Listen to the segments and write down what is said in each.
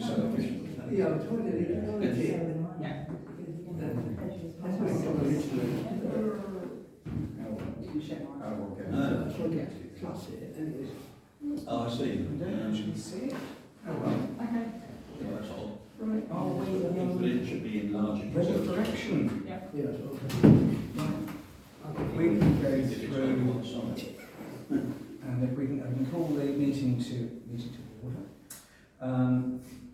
selfish. Yeah, I'm trying to Oh, I see. You don't actually see it? Oh, well. Okay. Yeah, that's all. Right. Oh, But it should be enlarging. ready for action? Yeah. Yeah, okay. We can go If it's going through, on side. and if we can call the meeting to order.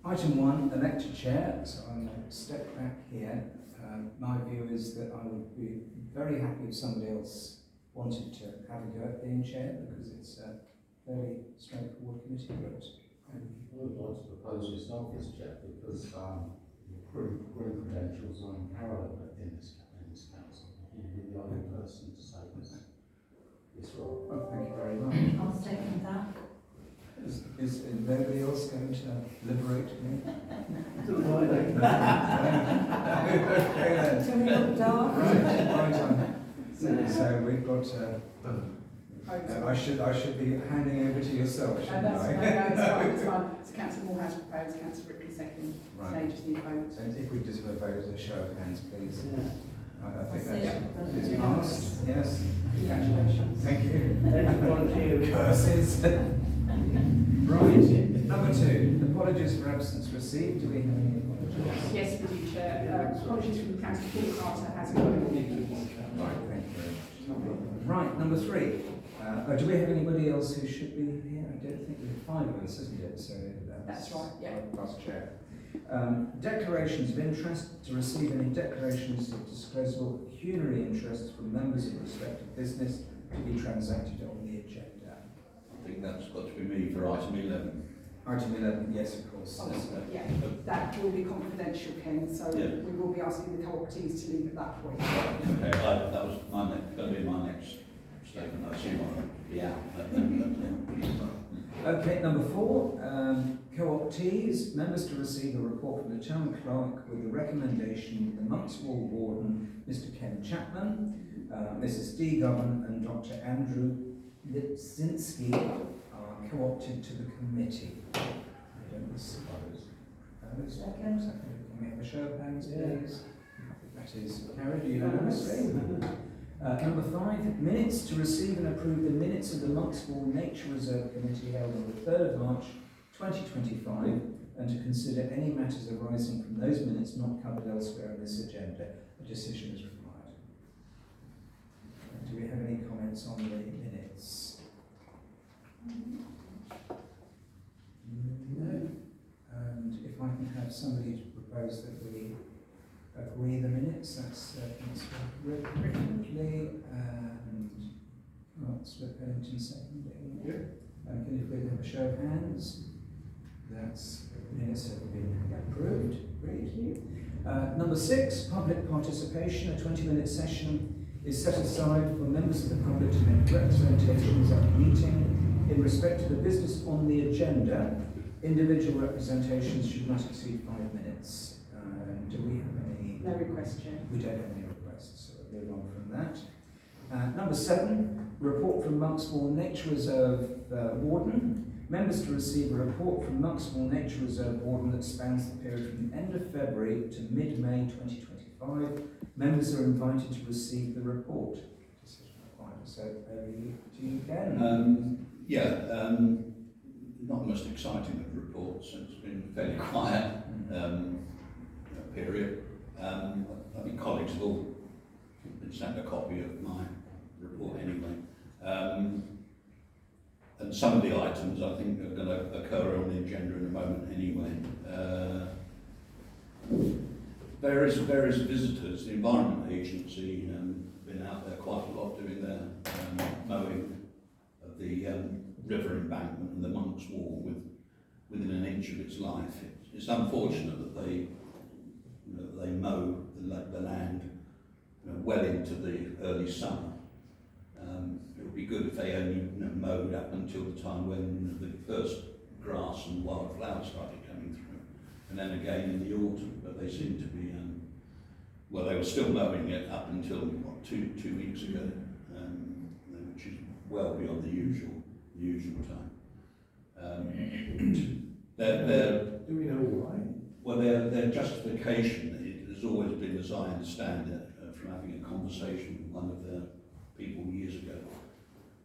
Item 1, elect a chair. So I'm going to step back here. My view is that I would be very happy if somebody else wanted to have a go at being chair, because it's a fairly straightforward committee. But I would like to propose yourself as chair because your group credentials are unparalleled in this council. You'd be the only person to say this role. well, thank you very much. I'll second that. Is nobody else going to liberate me? Okay then. So we look dark. Right. So we've got. I should be handing over to yourself, shouldn't That's I? fine, no, it's fine. So Councillor Moore has proposed, Councillor Ripley second. Right. So you just need a vote. And if we just have a vote as a show of hands, please. I think That's it. that's passed. Yes. Congratulations. Thank you. Curses. Right. Number 2. Apologies for absence received. Do we have any apologies? Yes, we do, Chair. Apologies from Councillor Paul Carter, has a vote. Right. Thank you very much. Right. Number 3. Do we have anybody else who should be here? I don't think we have 5 of us, isn't it? So That's right, yeah. Vice Chair. Declarations of interest. To receive any declarations of disclosable pecuniary interests from members of respective business to be transacted on the agenda. I think that's got to be me for item 11. Item 11, yes, of course. Yeah, that will be confidential, Ken, so Yeah. we will be asking the cooperatives to leave at that point. Okay, that was going to be my next statement. I assume I'll be out. Okay, number 4, co-optees, members to receive a report from the town clerk with the recommendation the Monkswell warden, Mr. Ken Chapman, Mrs. D. Govan and Dr. Andrew Lipsinski are co-opted to the committee. I don't suppose. Second. Can we have a show of hands, please? That is carried unanimously. Number 5, minutes to receive and approve the minutes of the Monkswell Nature Reserve Committee held on the 3rd of March 2025 and to consider any matters arising from those minutes not covered elsewhere in this agenda. A decision is required. Do we have any comments on the minutes? No. And if I can have somebody to propose that we agree the minutes, that's Ripley and Councillor Pennington seconding. And if we have a show of hands, that's minutes have been approved. Great. Number 6, public participation. A 20-minute session is set aside for members of the public to make representations at the meeting in respect to the business on the agenda. Individual representations should not exceed 5 minutes. Do we have any? No request, Chair. We don't have any requests, so we'll move on from that. Number 7, report from Monkswell Nature Reserve Warden. Members to receive a report from Monkswell Nature Reserve Warden that spans the period from the end of February to mid-May 2025. Members are invited to receive the report. Decision required. So over to you, Ken. Not the most exciting of reports. It's been fairly quiet period. I think colleagues have all been sent a copy of my report anyway. And some of the items I think are going to occur on the agenda in a moment anyway. Various visitors, the Environment Agency been out there quite a lot doing their mowing of the river embankment and the Monk's Wall within an inch of its life. It's unfortunate that they mow the land well into the early summer. It would be good if they only mowed up until the time when the first grass and wildflowers started coming through, and then again in the autumn. But they seem to be, they were still mowing it up until two weeks ago, which is well beyond the usual time. Do we know Well, their justification, it has always been, as I understand it, from having a conversation with one of their people years ago,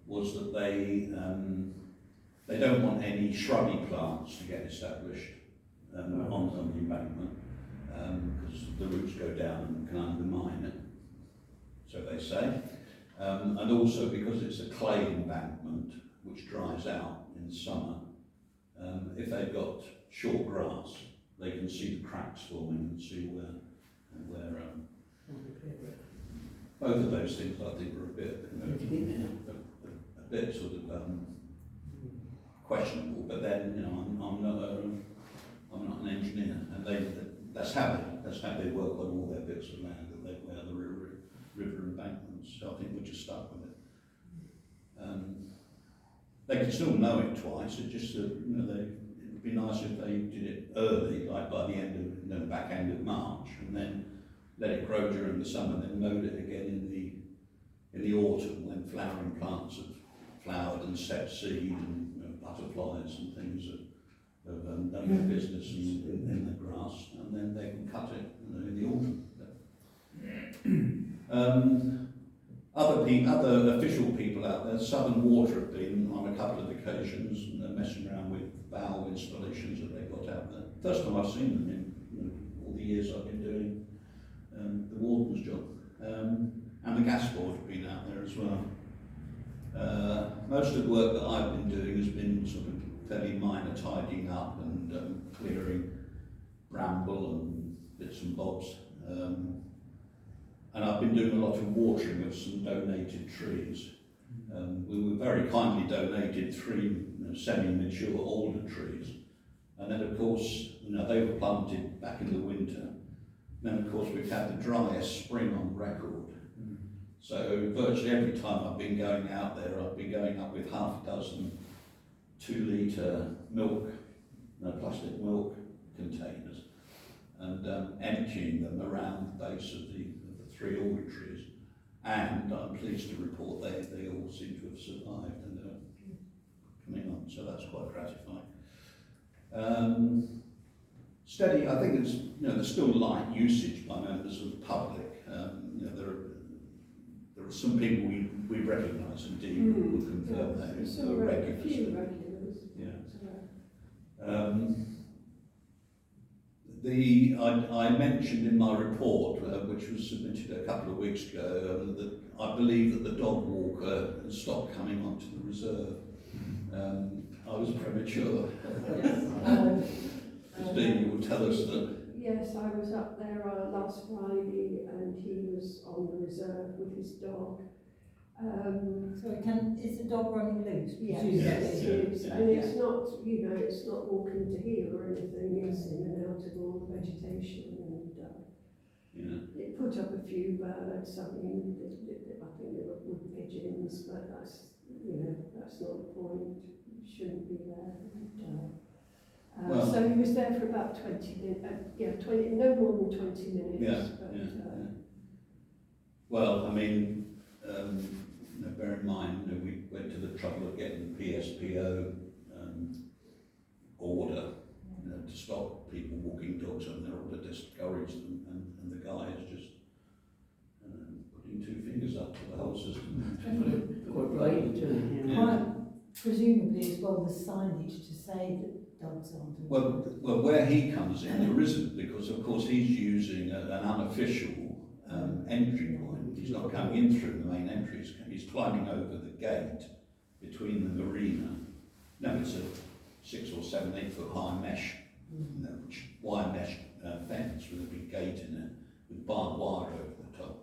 was that they don't want any shrubby plants to get established on the embankment, because the roots go down and can undermine it, so they say. And also because it's a clay embankment which dries out in summer, if they've got short grass, they can see the cracks forming and see where both of those things I think are a bit, a bit sort of questionable. But then, you know, I'm not an engineer, and that's how they work on all their bits of land, that they wear the river embankments. So I think we're just stuck with it. They can still know it twice. It just it would be nice if they did it early, like by the end of the back end of March, and then let it grow during the summer, then mowed it again in the autumn when flowering plants have flowered and set seed, and butterflies and things have done their business in the grass, and then they can cut it in the autumn. Other official people out there, Southern Water have been on a couple of occasions and they're messing around with valve installations that they've got out there. First time I've seen them in all the years I've been doing the warden's job. And the gas board have been out there as well. Most of the work that I've been doing has been sort of fairly minor tidying up and clearing bramble and bits and bobs. And I've been doing a lot of watering of some donated trees. We were very kindly donated 3 semi-mature alder trees. And then of course, they were planted back in the winter. Then of course we've had the driest spring on record. So virtually every time I've been going out there, I've been going up with half a dozen 2-litre milk, plastic milk containers, and emptying them around the base of the 3 alder trees. And I'm pleased to report they all seem to have survived and are coming on, so that's quite gratifying. Steady, I think it's, there's still light usage by members of the public. There are some people we recognise, and Dee will confirm that, who are regulars. Yeah. I mentioned in my report, which was submitted a couple of weeks ago, that I believe that the dog walker has stopped coming onto the reserve. I was premature. Dee, you will tell us that. Yes, I was up there last Friday and he was on the reserve with his dog. Is the dog running loose? Yes, Yes. it is. And it's not, it's not walking to heel or anything, it's in and out of all the vegetation, and it put up a few birds. I think they were wood pigeons, but that's not the point. It shouldn't be there. So he was there for about 20 minutes, no more than 20 minutes. Well, I mean, bear in mind, we went to the trouble of getting the PSPO order to stop people walking dogs, and they're all to discourage them, and the guy is just putting 2 fingers up to the whole system. Presumably as well as signage to say that dogs aren't. Well, where he comes in, there isn't, because of course he's using an unofficial entry point. He's not coming in through the main entry, he's climbing over the gate between the marina. No, it's a 6 or 7, 8 foot high mesh, wire mesh fence with a big gate in it, with barbed wire over the top.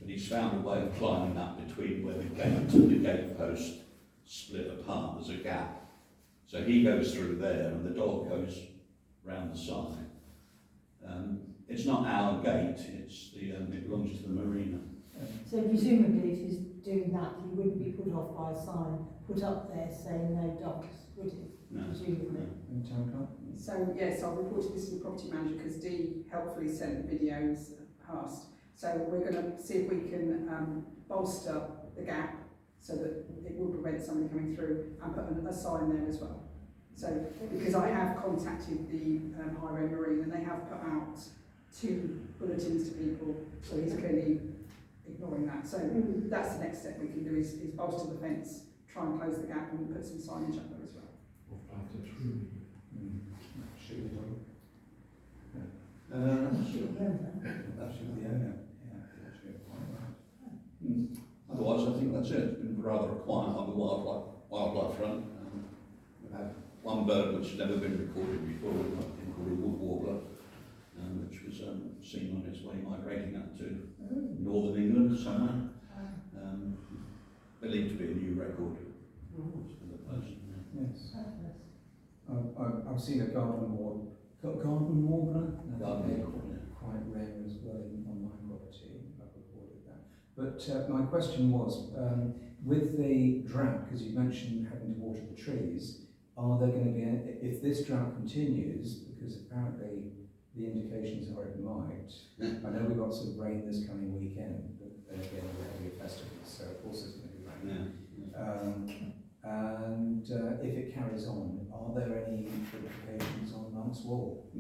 But he's found a way of climbing up between where the gate and the gate post split apart. There's a gap. So he goes through there and the dog goes round the side. It's not our gate, it belongs to the marina. So presumably if he's doing that, he wouldn't be put off by a sign put up there saying no dogs, would he? No. Presumably. So yes, I reported this to the property manager because Dee helpfully sent the videos past. So we're going to see if we can bolster the gap so that it will prevent somebody coming through, and put a sign there as well. So, because I have contacted the Highway Marine and they have put out 2 bulletins to people, so he's clearly ignoring that. So that's the next step we can do is bolster the fence, try and close the gap and put some signage up there as well. Shoot it on. That's the owner. Yeah, actually, quite right. Otherwise, I think that's it. It's been rather quiet on the wildlife front. We've had one bird which has never been recorded before, I think called a wood warbler, which was seen on its way migrating up to northern England somewhere. Believed to be a new record for the place. Yes. I've seen a garden warbler. Garden warbler? Garden They're warbler, yeah. quite rare as well on my property. I've recorded that. But my question was, with the drought, because you mentioned having to water the trees, are there going to be, if this drought continues, because apparently the indications are it might, I know we've got some rain this coming weekend, but then again we're having a festival, so of course there's going to be rain. Yeah. And if it carries on, are there any implications on Monk's Wall?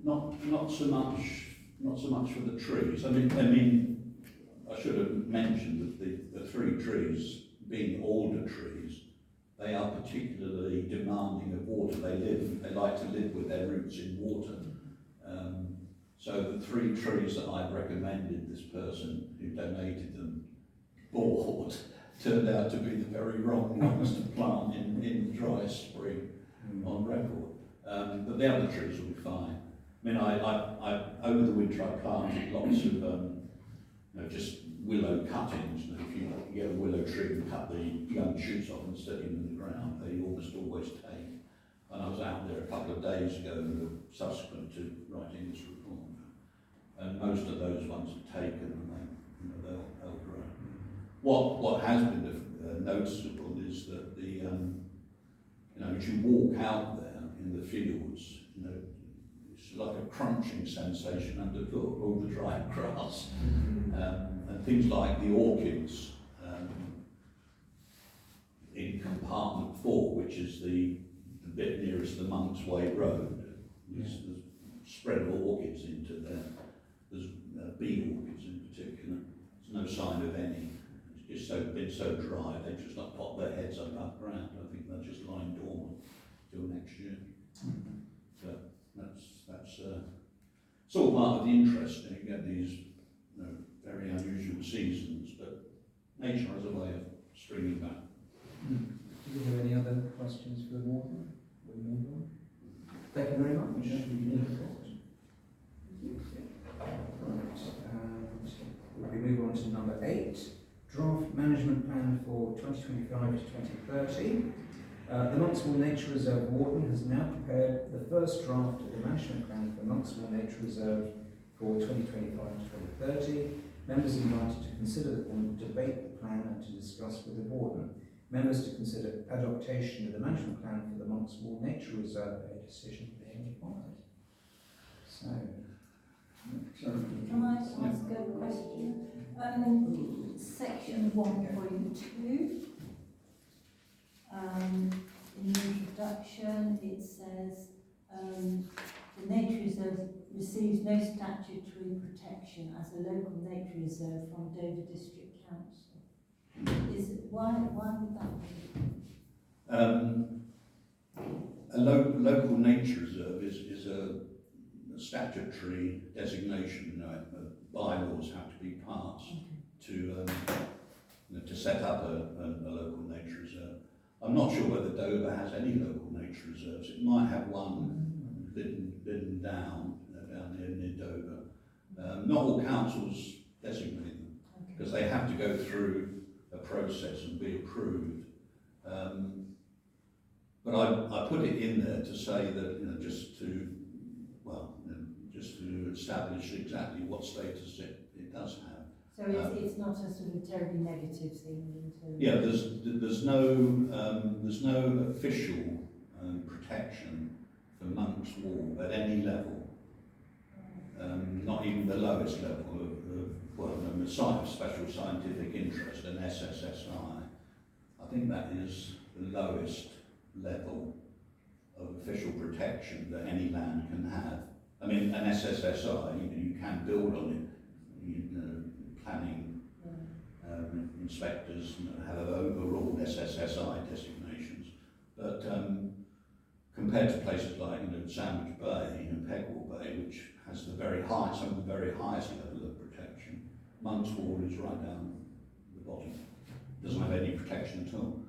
Not so much for the trees. I mean, I should have mentioned that the 3 trees, being alder trees, they are particularly demanding of water. They like to live with their roots in water. So the 3 trees that I've recommended this person who donated them bought turned out to be the very wrong ones to plant in the dry spring on record. But the other trees will be fine. I mean, I over the winter I planted lots of just willow cuttings. And if you get a willow tree and cut the young shoots off and stick them in the ground, they almost always take. And I was out there a couple of days ago, subsequent to writing this report, and most of those ones are taken, and they'll grow. What has been noticeable is that as you walk out there in the fields, it's like a crunching sensation underfoot, all the dry grass, and things like the orchids in compartment 4, which is the bit nearest the Monk's Way Road. There's spread of orchids into there. There's bee orchids in particular. There's no sign of any. It's just been so dry, they've just not popped their heads up ground. I think they're just lying dormant till next year. So that's it's all part of the interest. You get these very unusual seasons, but nature has a way of stringing back. Do you have any other questions for the warden? We move on. Thank you very much. Right, we move on to number 8, draft management plan for 2025 to 2030. The Monkswell Nature Reserve Warden has now prepared the first draft of the management plan for Monkswell Nature Reserve for 2025 to 2030. Members are invited to consider and debate the plan and to discuss with the Warden. Members to consider adaptation of the management plan for the Monkswell Nature Reserve, a decision being required. So, can I ask a question? Section 1.2, in the introduction it says the nature reserve receives no statutory protection as a local nature reserve from Dover District Council. Why would that be? A local nature reserve is a statutory designation. Bylaws have to be passed to set up a local nature reserve. I'm not sure whether Dover has any local nature reserves. It might have one bidden down near Dover. Not all councils designate them because they have to go through a process and be approved. But I put it in there to say that just to establish exactly what status it does have. So it's not a sort of terribly negative thing in terms. Yeah, there's no official protection for Monk's Wall at any level. Not even the lowest level of the site of special scientific interest, an SSSI. I think that is the lowest level of official protection that any land can have. I mean, an SSSI, you can build on it, planning inspectors have overall SSSI designations, but compared to places like Sandwich Bay and Pegwell Bay, which has the very high, some of the very highest level of protection, Monk's Wall is right down the bottom. Doesn't have any protection at all.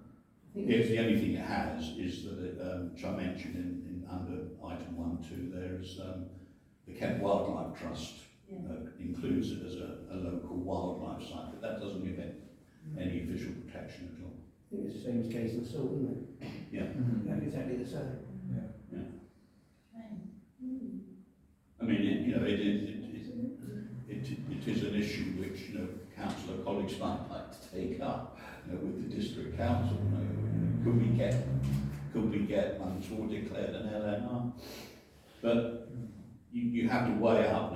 If the only thing it has is that it, which I mentioned in under item 1.2, there's the Kent Wildlife Trust includes it as a local wildlife site, but that doesn't give it any official protection at all. I think it's the same as Case and Salt, isn't it? Yeah. Yeah, exactly the same. Yeah. I mean, it is an issue which councillor colleagues might like to take up with the district council. Could we get Monk's Wall declared an LNR? But you have to weigh up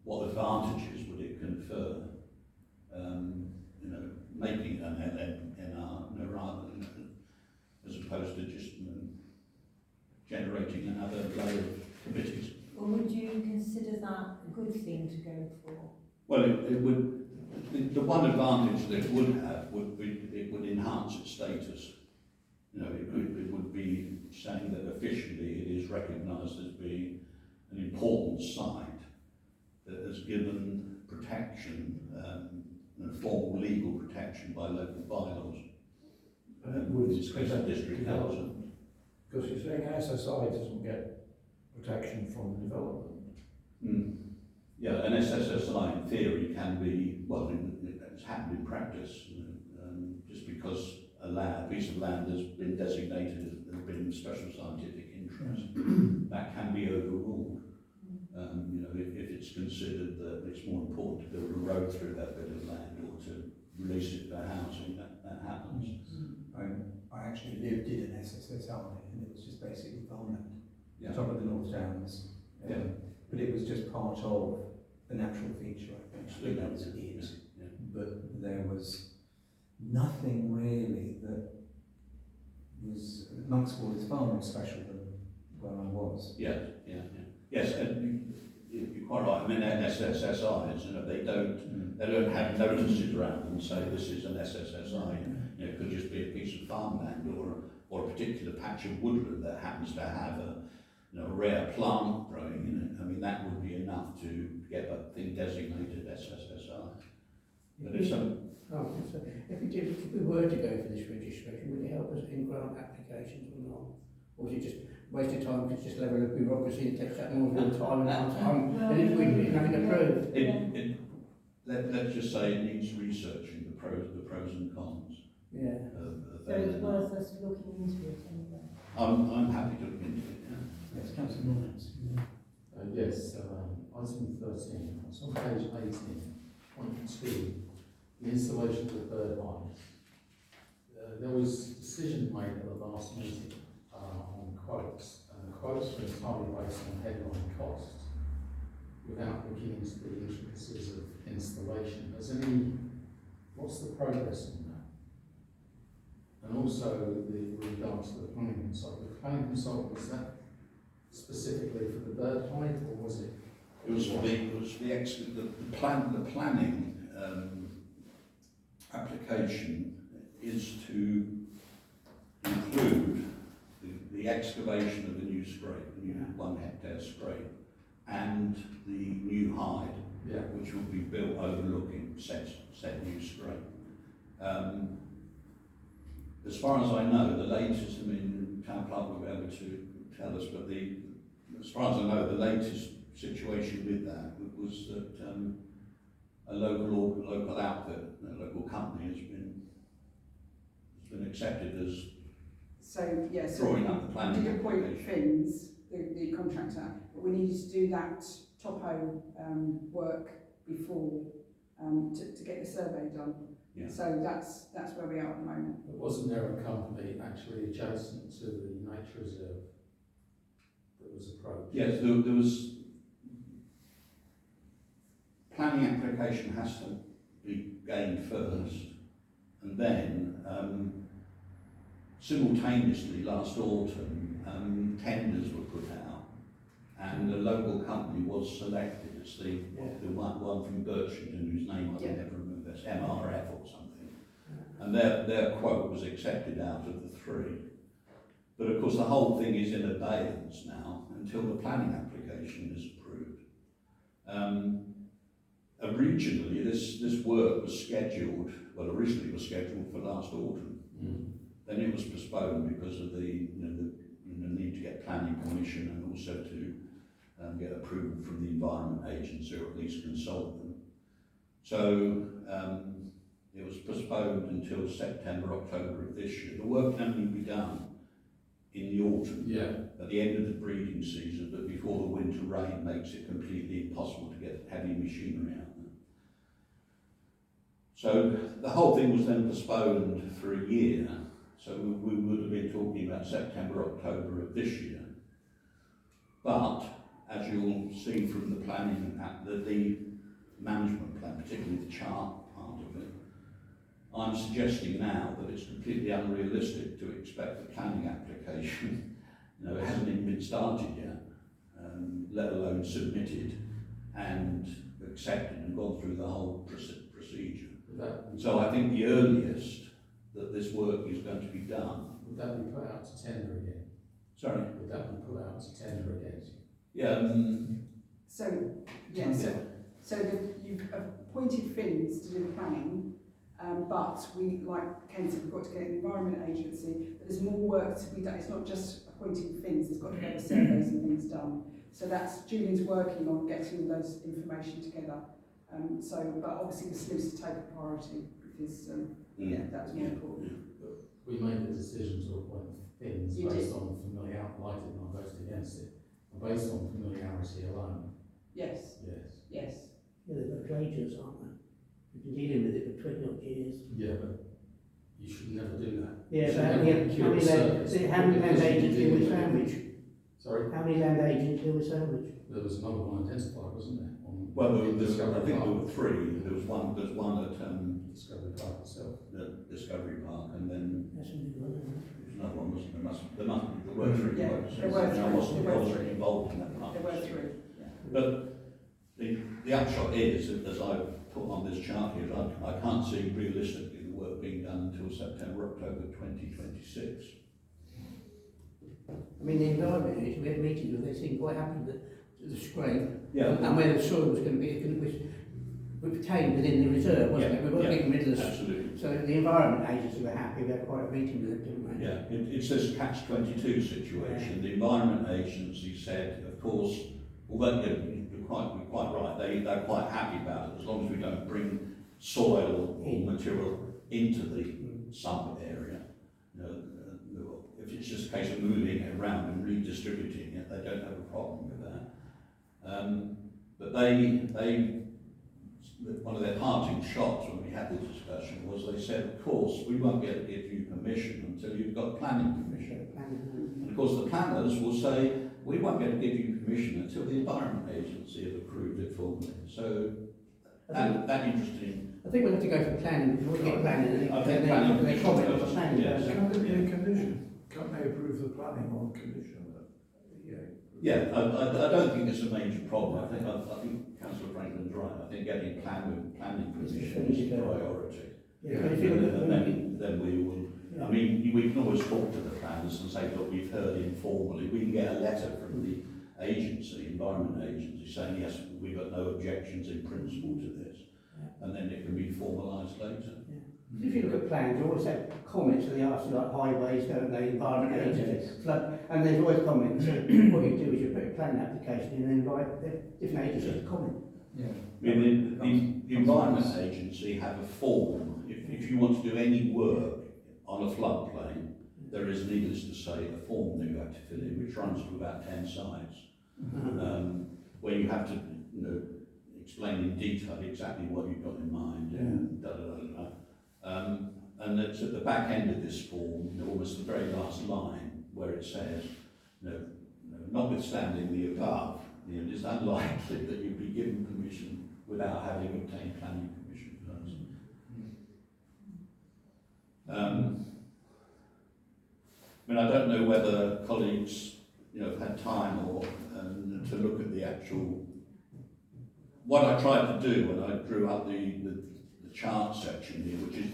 what advantages would it confer, making an LNR rather than as opposed to just generating another layer of committees. Or would you consider that a good thing to go for? Well, it would. The one advantage that it would have would be it would enhance its status. It would be saying that officially it is recognised as being an important site that has given protection, formal legal protection by local bylaws. It's district council. Because you're saying SSI doesn't get protection from development. Yeah, an SSSI in theory can be, well, it's happened in practice, just because a piece of land has been designated as being special scientific interest, that can be overruled. If it's considered that it's more important to build a road through that bit of land or to release it for housing, that happens. I actually did an SSSI, and it was just basically farmland, Yeah. top of the North Downs. Yeah. But it was just part of the natural feature, I think. That was it. Yeah. But there was nothing really that was. Monk's Wall is far more special than where I was. Yes, and you're quite right. I mean, SSSIs, they don't have notices around them say this is an SSSI. It could just be a piece of farmland or a particular patch of woodland that happens to have a rare plant growing in it. I mean, that would be enough to get that thing designated SSSI. But if we were to go for this registration, would it help us in grant applications or not? Or would it just waste of time, it's just level of bureaucracy and takes that more of your time and our time, and if we didn't have it approved? Let's just say it needs researching the pros and cons. Yeah. So it's worth us looking into it anyway. I'm happy to look into it. Yes, Councillor Lawrence. Yes, item 13, it's on page 18, point 2, the installation of the bird hive. There was a decision made at the last meeting on quotes, and the quotes were entirely based on headline cost, without looking into the intricacies of installation. What's the progress on that? And also with regards to the planning consultant. The planning consultant, was that specifically for the bird hive, or was it? It was the planning application is to include the excavation of the new scrape, the new 1 hectare scrape, and the new hide, which will be built overlooking said new scrape. As far as I know, the latest, town clerk will be able to tell us, but as far as I know, the latest situation with that was that a local outfit, a local company has been accepted as drawing up the planning we did appoint application. Finns, the contractor, but we needed to do that topo work before to get the survey done. Yeah. So that's where we are at the moment. But wasn't there a company actually adjacent to the nature reserve that was approached? Yes, there was. Planning application has to be gained first, and then simultaneously last autumn tenders were put out, and the local company was selected. It's the one from Birchington, whose name I can never remember. It's MRF or something. And their quote was accepted out of the three. But of course the whole thing is in abeyance now until the planning application is approved. Originally this work was scheduled, well originally it was scheduled for last autumn. Then it was postponed because of the need to get planning permission and also to get approval from the Environment Agency, or at least consult them. So it was postponed until September, October of this year. The work can only be done in the autumn, at the end of the breeding season, but before the winter rain makes it completely impossible to get heavy machinery out there. So the whole thing was then postponed for a year. So we would have been talking about September, October of this year. But as you'll see from the planning, the management plan, particularly the chart part of it, I'm suggesting now that it's completely unrealistic to expect the planning application, it hasn't even been started yet, let alone submitted and accepted and gone through the whole procedure. So I think the earliest that this work is going to be done. Would that be put out to tender again? Sorry? Would that be put out to tender again? Yeah. You've appointed Finns to do the planning, but we, like Ken said, we've got to get an Environment Agency. But there's more work to be done. It's not just appointing Finns, there's got to be other surveys and things done. So that's Julian's working on getting all those information together. But obviously the sluice to take a priority because that was more important. We made the decision to appoint Finns You based did. on familiarity. I did not vote against it. Based on familiarity alone. Yes. Yes. Yes. Yeah, they've got dredgers, aren't they? We've been dealing with it for 20 odd years. Yeah, but you should never do that. Yeah, You but should how many never land cure agents service deal with because you Sandwich? Sorry? How many land agents deal with Sandwich? There was another one identified, wasn't there? Well, I think Discovery there Park. were three. There's one at Discovery Park itself. the Discovery Park, and then That's a big one, isn't it? there's another one, wasn't there? There were three. Yeah, wasn't there were three. I wasn't There were three. involved in that part. There were three. Yeah. But the upshot is, as I've put on this chart here, I can't see realistically the work being done until September, October 2026. I mean, the environment agents, we had meetings where they seemed quite happy with the scrape. Yeah. And where the soil was going to be, was retained within the reserve, wasn't it? We weren't getting rid of the... Absolutely. So the environment agency were happy, we had quite a meeting with them, didn't we? Yeah, it's this catch-22 situation. The Environment Agency said, of course, although you're quite right, they're quite happy about it as long as we don't bring soil or material into the sump area. If it's just a case of moving it around and redistributing it, they don't have a problem with that. But one of their parting shots when we had the discussion was they said, of course, we won't be able to give you permission until you've got planning permission. And of course the planners will say, we won't be able to give you permission until the Environment Agency have approved it formally. So that interesting. I think we'll have to go for planning, because we'll get planning, I think planning they comment on the planning. Yes. don't they? Can't there be a condition? Can't they approve the planning on condition that, Yeah, I don't think it's a major problem. I think Councillor Franklin's right. I think getting planning permission is a priority. Yeah, but if you look at Then we will. I mean, we can always talk to the planners and say, look, we've heard informally. We can get a letter from the agency, Environment Agency, saying yes, we've got no objections in principle to this, and then it can be formalised later. If you look at plans, you always have comments, so they ask you like highways, don't they, environment agencies, flood, and there's always comments. So what you do is you put a planning application in and invite the different agencies to comment. yeah. I mean, the Environment Agency have a form. If you want to do any work on a floodplain, there is, needless to say, a form that you have to fill in, which runs to about 10 sides, where you have to, explain in detail exactly what you've got in mind. And it's at the back end of this form, almost the very last line, where it says, notwithstanding the above, it is unlikely that you'd be given permission without having obtained planning permission first. I mean, I don't know whether colleagues, have had time or to look at the actual. What I tried to do when I drew up the chart section here, which is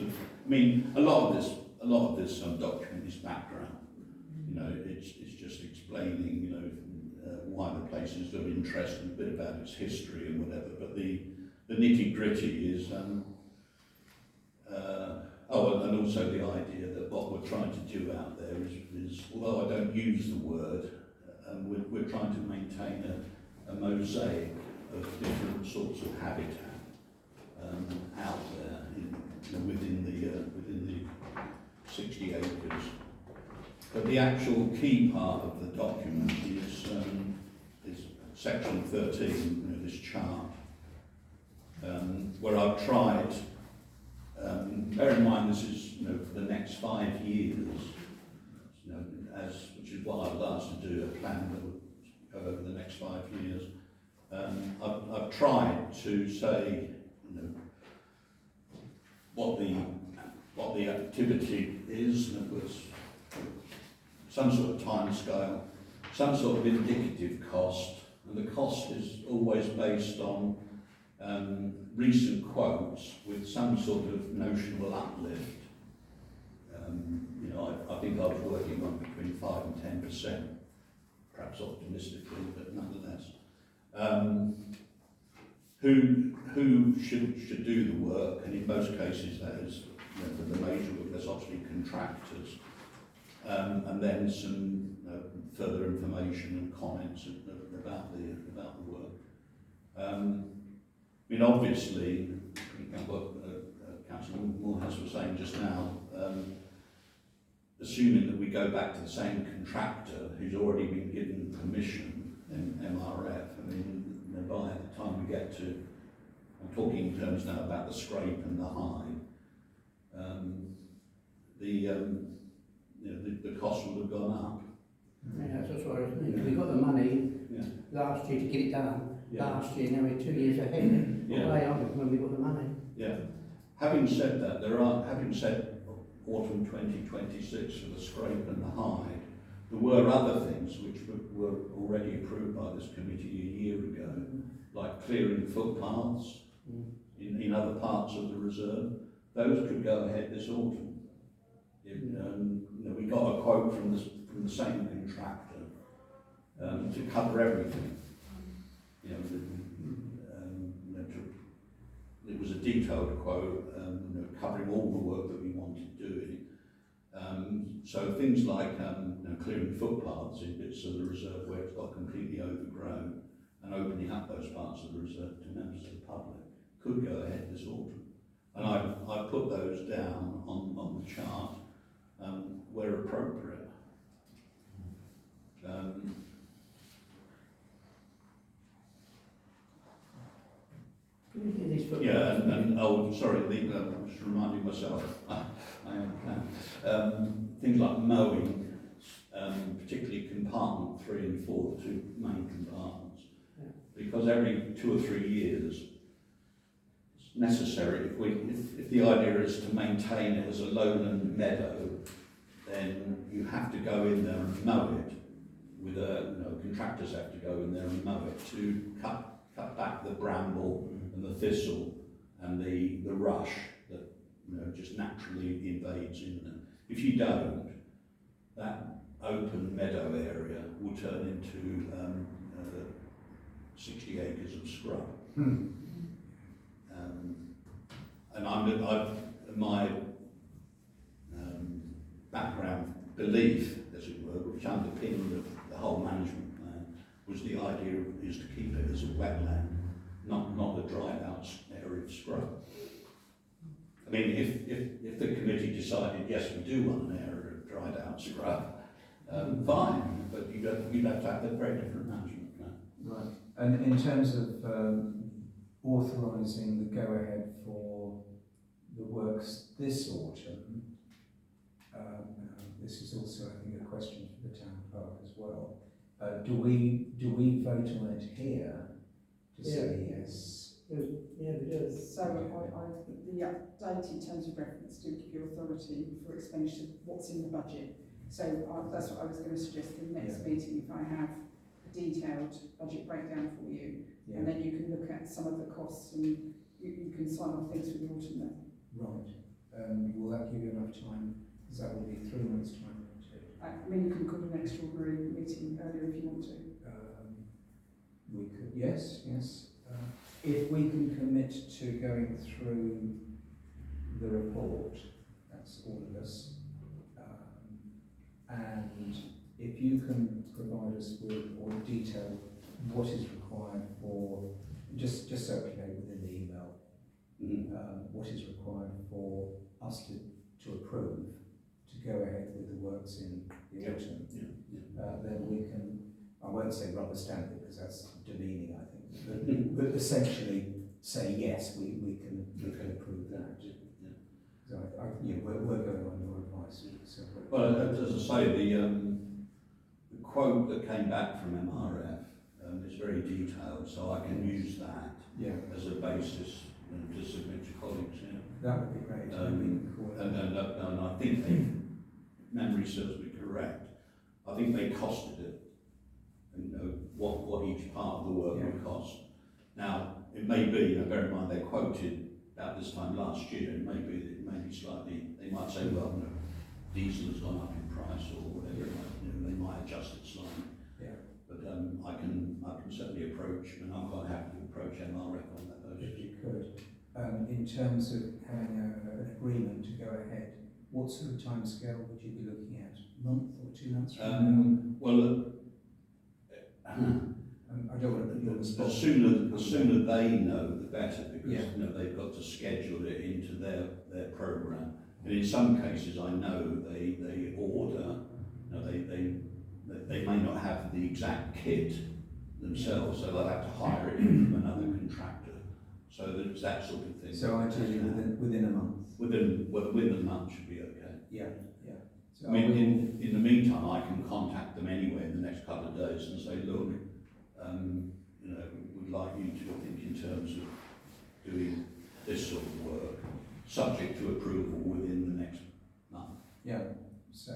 a lot of this document is background. It's just explaining, why the place is of interest and a bit about its history and whatever. But the nitty gritty is, and also the idea that what we're trying to do out there is although I don't use the word, we're trying to maintain a mosaic of different sorts of habitat out there within the 60 acres. But the actual key part of the document is section 13, this chart, where I've tried. Bear in mind, this is for the next 5 years, which is what I was asked to do, a plan that would go over the next 5 years. I've tried to say, what the activity is, and it was some sort of time scale, some sort of indicative cost, and the cost is always based on recent quotes with some sort of notional uplift. I think I was working on between 5 and 10%, perhaps optimistically, but nonetheless. Who should do the work, and in most cases that is, for the major work, there's obviously contractors, and then some further information and comments about the work. Obviously, what Councillor Morehouse was saying just now, assuming that we go back to the same contractor who's already been given permission, MRF, by the time we get to, I'm talking in terms now about the scrape and the hide, the cost would have gone up. Yeah, that's what I was thinking. We got the money last year to get it done. Yeah. Last year, now we're 2 years ahead. Yeah. Why aren't we when we got the money? Yeah. Having said that, having said autumn 2026 for the scrape and the hide, there were other things which were already approved by this committee a year ago, like clearing footpaths in other parts of the reserve. Those could go ahead this autumn. We got a quote from the same contractor to cover everything. It was a detailed quote covering all the work that we wanted doing. So things like clearing footpaths in bits of the reserve where it's got completely overgrown and opening up those parts of the reserve to members of the public could go ahead this autumn. And I put those down on the chart where appropriate. I'm just reminding myself, I am things like mowing, particularly compartment 3 and 4, the two main compartments, because every 2 or 3 years it's necessary. If the idea is to maintain it as a lowland meadow, then you have to go in there and mow it. Contractors have to go in there and mow it to cut back the bramble and the thistle and the rush that just naturally invades in there. If you don't, that open meadow area will turn into 60 acres of scrub. And my background belief, as it were, which underpinned the whole management plan, was the idea is to keep it as a wetland, not a dried out area of scrub. If the committee decided, yes, we do want an area of dried out scrub, fine, but you'd have to have a very different management plan. Right. And in terms of authorising the go-ahead for the works this autumn, this is also, I think, a question for the town clerk as well. Do we vote on it here to say yes? Yeah, we do. So the updated terms of reference do give you authority for expenditure what's in the budget. So that's what I was going to suggest in the next meeting, if I have a detailed budget breakdown for you, and then you can look at some of the costs and you can sign off things for the autumn then. Right. Will that give you enough time? Because that will be 3 months' time. I mean, you can call an extraordinary meeting earlier if you want to. We could, yes. If we can commit to going through the report, that's all of us. And if you can provide us with or detail what is required for, just circulate within the email, what is required for us to approve to go ahead with the works in the autumn, then we can, I won't say rubber stamp it because that's demeaning, I think, but essentially say yes, we can approve that. So we're going on your advice. So. Well, as I say, the quote that came back from MRF is very detailed, so I can use that as a basis to submit to colleagues. That would be great. And I think they, memory serves me correct, I think they costed it, what each part of the work would cost. Now, it may be, bear in mind they quoted about this time last year, it may be slightly, they might say, well, diesel has gone up in price or whatever, they might adjust it slightly. But I can certainly approach, and I'm quite happy to approach MRF on that basis. If you could. In terms of having an agreement to go ahead, what sort of timescale would you be looking at? A month or 2 months from now? I don't want to put you on the spot. The sooner they know, the better, because they've got to schedule it into their programme. And in some cases, I know they order. They may not have the exact kit themselves, so they'll have to hire it in from another contractor. So there's that sort of thing. So ideally within a month. Within a month should be okay. So I mean, in the meantime, I can contact them anyway in the next couple of days and say, look, we'd like you to think in terms of doing this sort of work, subject to approval within the next month. So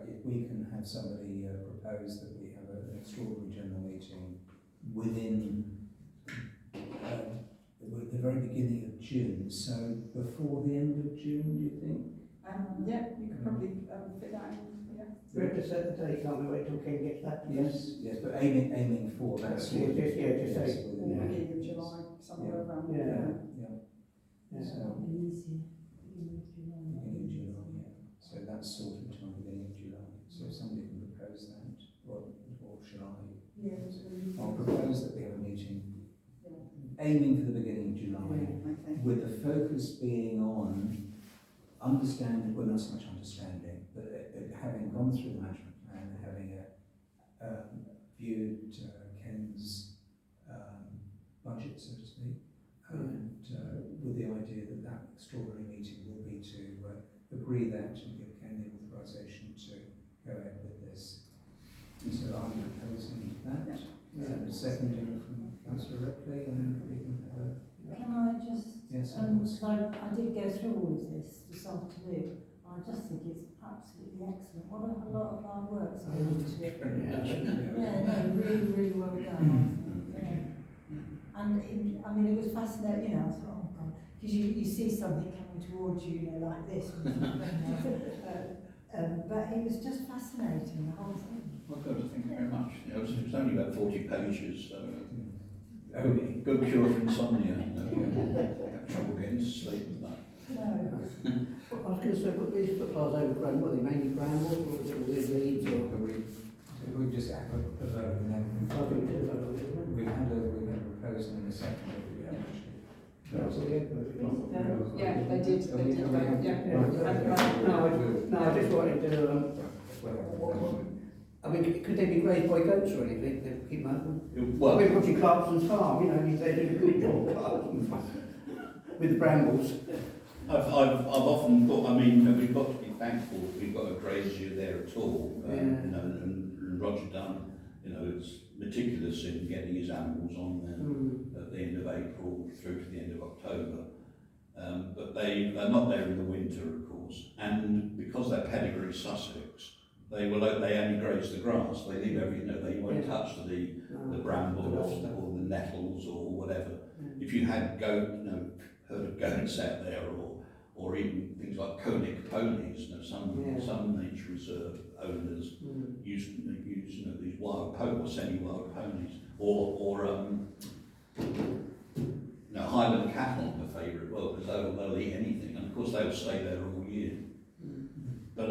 if we can have somebody propose that we have an extraordinary general meeting within the very beginning of June, so before the end of June, do you think? You could probably fit that in. We have to set the date, can't we? Wait till Ken gets back to us. Yes, but aiming for that sort of. Just say. Or beginning of July, somewhere around there. So, Easy. beginning of July, So that's sort of time, beginning of July. So if somebody can propose that, or shall I? I'll propose that we have a meeting aiming for the beginning of July, with the focus being on understanding, well, not so much understanding, but having gone through the management plan, having viewed Ken's budget, so to speak, and with the idea that extraordinary meeting will be to agree that and give Ken the authorisation to go ahead with this. So I'm proposing that. Seconding from Councillor Ripley, and we can have a... Can I just, Yes, I did go through all of this afternoon. I just think it's absolutely excellent. What a lot of our work's gone into it. Really well done. And it was fascinating, I thought, oh God, because you see something coming towards you, like this. But it was just fascinating, the whole thing. Well, good, thank you very much. It was only about 40 pages, so good cure for insomnia. Have trouble getting to sleep with that. No. I was going to say, what these footpaths overgrown, what are they, mainly brambles, or is it all these reeds, or? We just have a vote and then we had a proposal in the second, but we haven't actually. They did. No, I just wanted to, could they be grazed by goats or anything to keep them open? Well, We're watching Clarkson's farm, they do a good job with the brambles. I've often thought, we've got to be thankful that we've got a grazier there at all. And Roger Dunn, is meticulous in getting his animals on there at the end of April through to the end of October. But they're not there in the winter, of course, and because they're pedigree Sussex, they only graze the grass. They leave everything. They won't touch the bramble or the nettles or whatever. If you had heard of goats out there, or even things like conic ponies, some nature reserve owners use these wild or semi-wild ponies, or Highland cattle are favourite, well, because they'll eat anything, and of course they'll stay there all year. But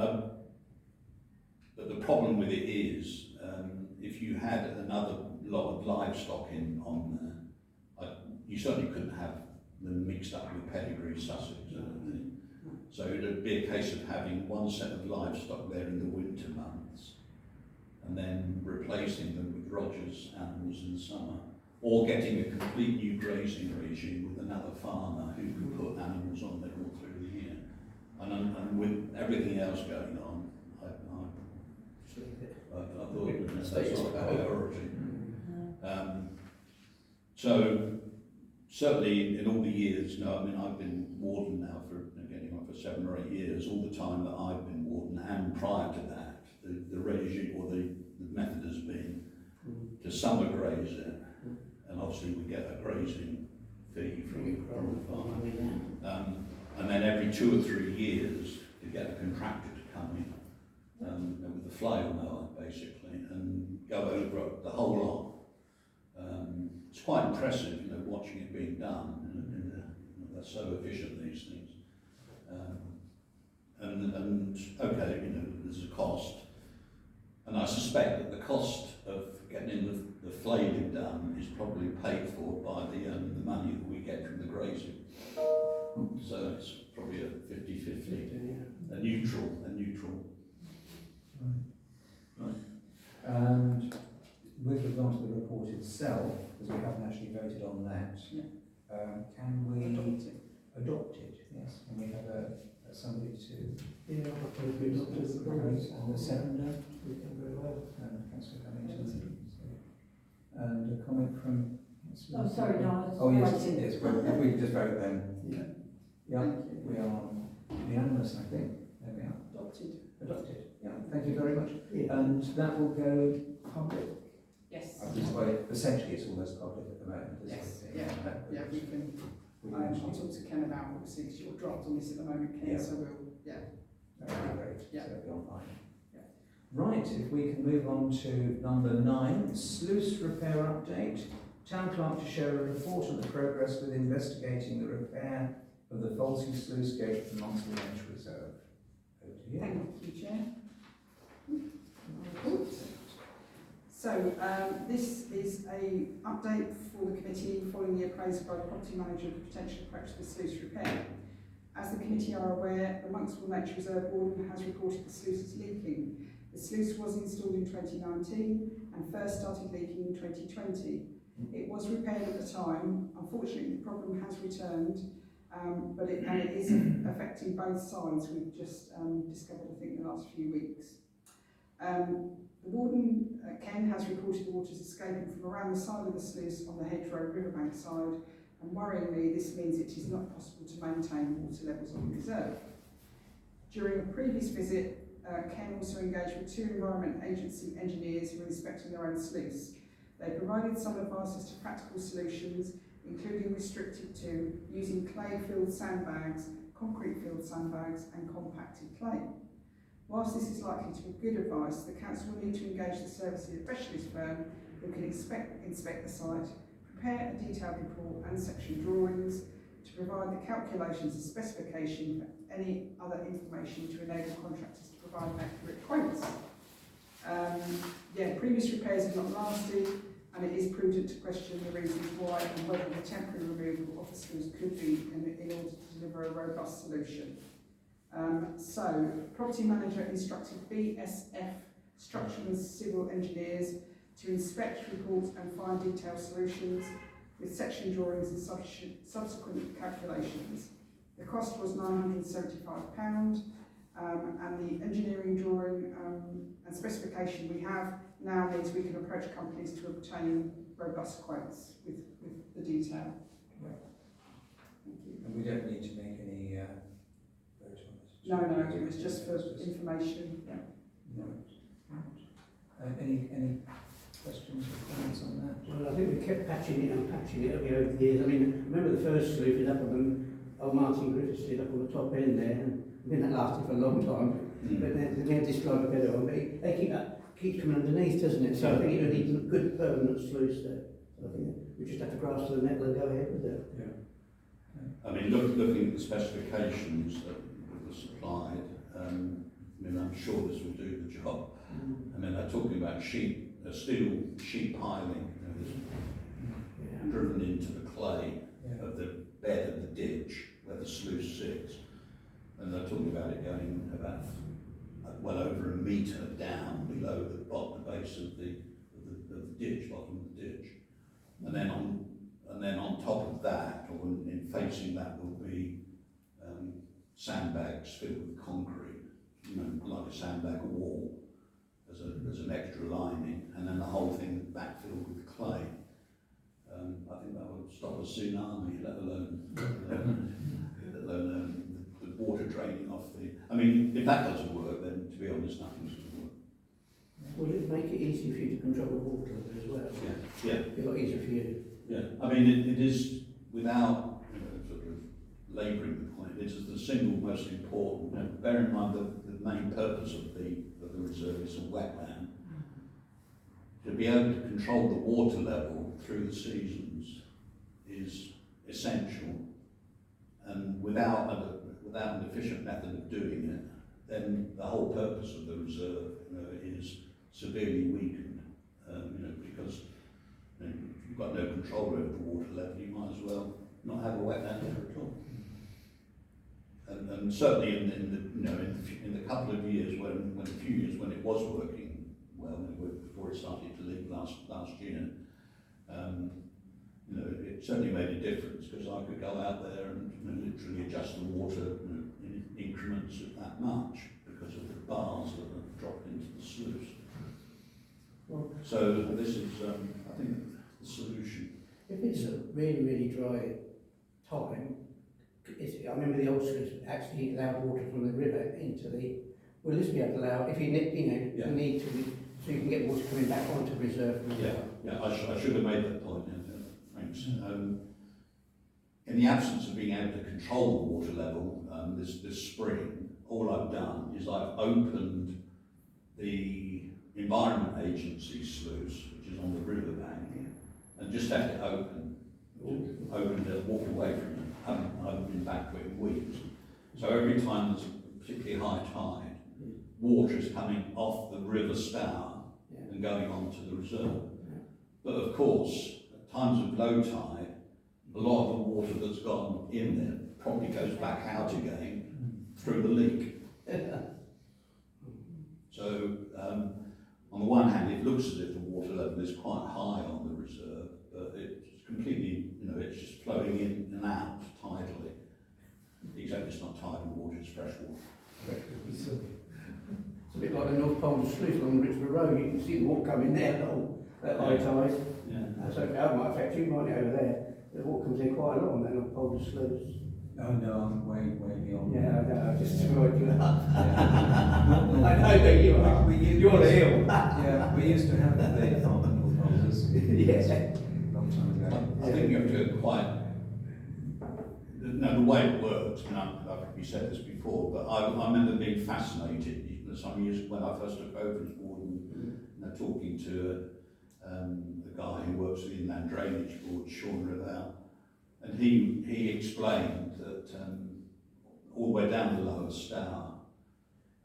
the problem with it is, if you had another lot of livestock on there, you certainly couldn't have them mixed up with pedigree Sussex or anything. So it would be a case of having one set of livestock there in the winter months, and then replacing them with Rogers animals in the summer, or getting a complete new grazing regime with another farmer who could put animals on there all through the year. And with everything else going on, I thought that's not a priority. So certainly in all the years, I've been warden now for 7 or 8 years. All the time that I've been warden, and prior to that, the regime or the method has been to summer graze it, and obviously we get a grazing fee from the farmer. And then every 2 or 3 years, you get a contractor to come in with a flail mower, basically, and go over the whole lot. It's quite impressive, watching it being done. They're so efficient, these things. And okay, there's a cost, and I suspect that the cost of getting the flailing done is probably paid for by the money that we get from the grazing. So it's probably a 50-50, a neutral. Right. And with regard to the report itself, because we haven't actually voted on that, can we adopt it? Yes. Can we have somebody to? Yeah, I think we looked at the comments. And the seconder? We can very well. Councillor Cummington. And a comment from. Oh, sorry, no, I was Oh yes, writing. yes. Well, if we could just vote then. Yeah. Yeah, we are unanimous, I think. There we are. Adopted. Yeah. Thank you very much. Yeah. And that will go public. Yes. Well, essentially, it's almost public at the moment. Isn't Yes. it? Yeah, we can. I'll talk to Ken about, obviously, because you're draft on this at the moment, Ken, so we'll, That would be great. Yeah. So it'll be online. Yeah. Right, if we can move on to number 9, sluice repair update. Town clerk to share a report on the progress with investigating the repair of the faulty sluice gate at the Monkswood Nature Reserve. Over to you. Thank you, Chair. So this is an update for the committee following the appraisal by the property manager of the potential approach to the sluice repair. As the committee are aware, the Monkswood Nature Reserve warden has reported the sluice is leaking. The sluice was installed in 2019 and first started leaking in 2020. It was repaired at the time. Unfortunately, the problem has returned, but it is affecting both sides. We've just discovered, I think, in the last few weeks. The warden, Ken, has reported the waters escaping from around the side of the sluice on the hedgerow riverbank side, and worryingly, this means it is not possible to maintain water levels on the reserve. During a previous visit, Ken also engaged with 2 Environment Agency engineers who were inspecting their own sluice. They provided some advice as to practical solutions, including restricted to using clay-filled sandbags, concrete-filled sandbags and compacted clay. Whilst this is likely to be good advice, the council will need to engage the services of a specialist firm who can inspect the site, prepare a detailed report and section drawings to provide the calculations and specification for any other information to enable contractors to provide accurate quotes. Previous repairs have not lasted, and it is prudent to question the reasons why and whether the temporary removal of the sluice could be in order to deliver a robust solution. So, property manager instructed BSF structural and civil engineers to inspect, report and find detailed solutions with section drawings and subsequent calculations. The cost was £975, and the engineering drawing and specification we have now means we can approach companies to obtain robust quotes with the detail. Thank you. And we don't need to make any vote on it. No, it was just for information, yeah. No. Any questions or comments on that? Well, I think we kept patching it over the years. I mean, I remember the first sloop is up on old Martin Griffiths did up on the top end there, and I think that lasted for a long time. But then they had this like a better one, but they keeps coming underneath, doesn't it? So I think it would need a good permanent sluice there. So I think we just have to grasp the metal and go ahead with it. Yeah. I mean, looking at the specifications that were supplied, I mean, I'm sure this will do the job. I mean, they're talking about steel sheet piling, that's driven into the clay of the bed of the ditch where the sluice sits. And they're talking about it going about well over a metre down below the base of the ditch, bottom of the ditch. And then on top of that, or in facing that, will be sandbags filled with concrete, like a sandbag wall as an extra lining, and then the whole thing backfilled with clay. I think that would stop a tsunami, let alone the water draining off the. I mean, if that doesn't work, then to be honest, nothing's going to work. Will it make it easy for you to control the water as well? Yeah. It'll be a lot easier for you. Yeah. I mean, it is without sort of labouring the point. It is the single most important. Bear in mind that the main purpose of the reserve is a wetland. To be able to control the water level through the seasons is essential, and without an efficient method of doing it, then the whole purpose of the reserve is severely weakened. Because if you've got no control over the water level, you might as well not have a wetland there at all. And certainly in the couple of years when it was working well, before it started to leak last year, it certainly made a difference, because I could go out there and literally adjust the water in increments of that much because of the bars that are dropped into the sluice. Well, so this is, I think, the solution. If it's a really, really dry time, I remember the old sluice actually allowed water from the river into the. Will this be able to allow, if you need to, so you can get water coming back onto reserve? Yeah. I should have made that point. Thanks. In the absence of being able to control the water level this spring, all I've done is I've opened the Environment Agency sluice, which is on the riverbank, and just left it opened it, walked away from it. I haven't been back to it in weeks. So every time there's a particularly high tide, water is coming off the river scour and going on to the reserve. But of course, at times of low tide, a lot of the water that's gone in there probably goes back out again through the leak. So on the one hand, it looks as if the water level is quite high on the reserve, but it's completely, it's just flowing in and out tidally. Except it's not tidal water, it's fresh water. It's a bit like the North Pole sluice along Richmond Road. You can see the water coming there at high tide. Yeah. So that might affect you, might it, over there? The water comes in quite a lot on that North Pole sluice. Oh no, I'm way beyond. Yeah, I know, just to work you up. Yeah. I know that you are. You're the hill. Yeah, we used to have the North Poles. Yeah. Long time ago. I think you have to quite. The way it works, and I think we said this before, but I remember being fascinated some years when I first took over as warden, talking to a guy who works for the Inland Drainage Board, Sean Revell, and he explained that all the way down the lower Stour,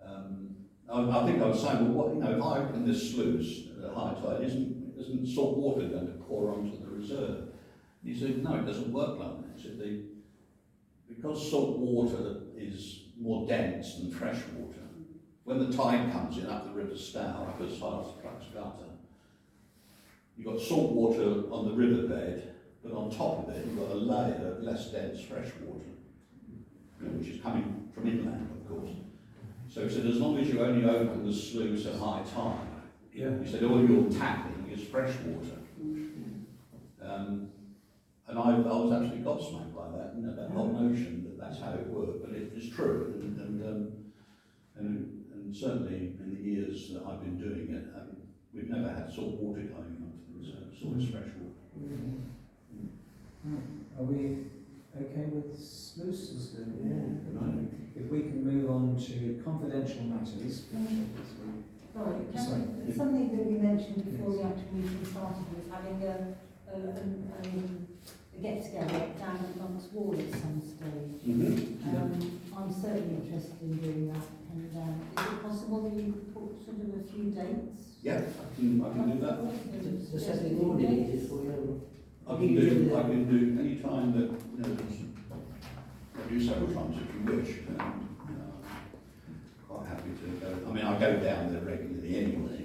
I think I was saying, well, if I open this sluice at high tide, isn't salt water going to pour onto the reserve? And he said, no, it doesn't work like that. He said, because salt water is more dense than fresh water, when the tide comes in up the River Stour, up as far as the Crux Gutter, you've got salt water on the riverbed, but on top of it you've got a layer of less dense fresh water, which is coming from inland, of course. So he said, as long as you only open the sluice at high tide, he said, all you're tackling is fresh water. And I was absolutely gobsmacked by that, and that whole notion that that's how it worked, but it is true, and certainly in the years that I've been doing it, we've never had salt water going up to the reserve, it's always fresh water. Are we okay with sluices then? Yeah. If we can move on to confidential matters. Sorry, something that we mentioned before the actual meeting started was having a get-together down at Monk's Wall at some stage. I'm certainly interested in doing that, and is it possible that you could put sort of a few dates? Yeah, I can do that. The Saturday morning is for you. I can do any time that, I do several times if you wish. Quite happy to go. I mean, I go down there regularly anyway.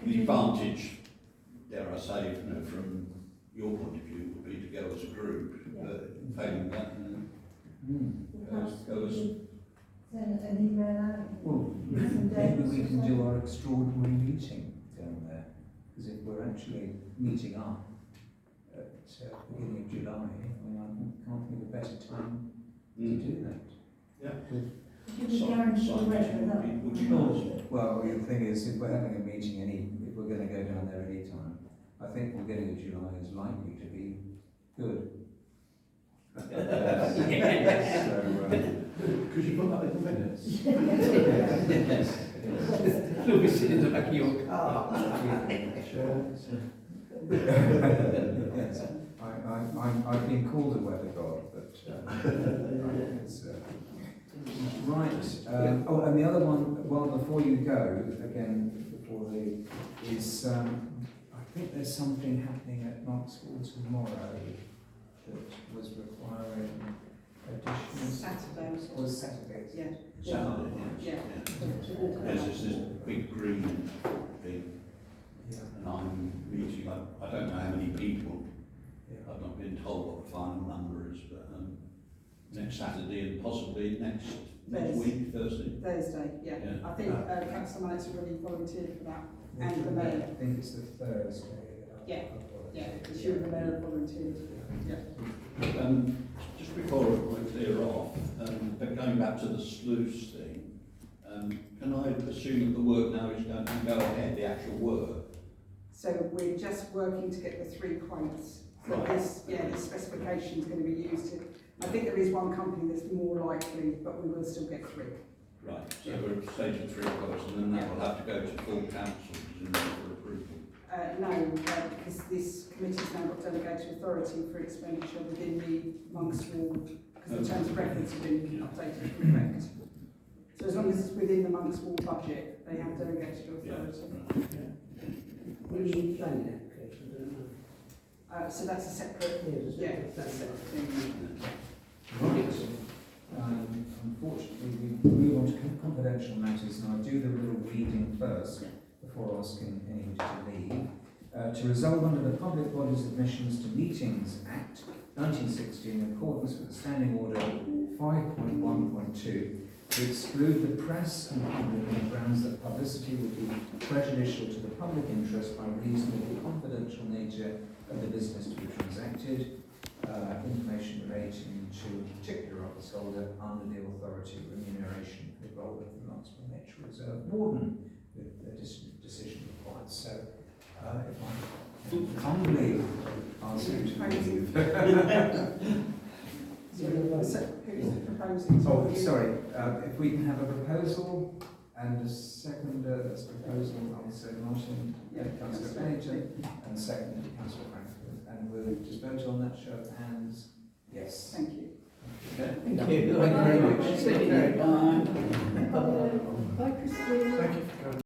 The advantage, dare I say, from your point of view, would be to go as a group. But failing that, go as. Send an email out. Well, maybe we can do our extraordinary meeting down there, because if we're actually meeting up at beginning of July, I mean, I can't think of a better time to do that. Yeah. Would you guarantee the weather that? Would you guys? Well, the thing is, if we're having a meeting, if we're going to go down there any time, I think beginning of July is likely to be good. Could you put that in the minutes? Yes. You'll be sitting in the back of your car. Yes. I've been called a weather god, but it's, right. Oh, and the other one, well, before you go, again, is I think there's something happening at Monk's Wall tomorrow that was requiring additional. Saturday. Or Saturday? Yeah. Saturday, Yeah. There's this big green thing, Yeah. and I'm meeting, I don't know how many people, Yeah. I've not been told what the final number is, but next Saturday and possibly next week, Thursday. Yeah. I think Councillor Mallett's already volunteered for that, and the I Mayor. think it's the Thursday. Yeah. Yeah, it's you and the Mayor volunteered. Yeah. Just before I clear off, but going back to the sluice thing, can I assume that the work now is going to go ahead, the actual work? So we're just working to get the 3 quotes. So Right. this specification is going to be used. I think there is one company that's more likely, but we will still get 3. Right, so we're at stage of 3 quotes, and then that will have to go to full council, presumably, for approval. No, because this committee's now got delegated authority for expenditure within the Monk's Wall, because the terms of reference have been updated to reflect. So as long as it's within the Monk's Wall budget, they have delegated authority. Will you plan the application? So that's a separate, that's a separate thing. Right. Unfortunately, we move on to confidential matters, and I'll do the little reading first before asking anybody to leave. To resolve under the Public Bodies Admissions to Meetings Act 1960 in accordance with Standing Order 5.1.2 to exclude the press and public on grounds that publicity would be prejudicial to the public interest by reason of the confidential nature of the business to be transacted, information relating to a particular office holder under the authority of remuneration for the role of the Knoxville Nature Reserve Warden, with the decision required. So, if I humbly ask you to leave. Who's proposing? Oh, sorry, if we can have a proposal and a second, that's proposal, I'll say Martin, Councillor Pennington, and second, Councillor Franklin. And we'll just vote on that, show of hands. Yes. Thank you. Okay. Thank you very much.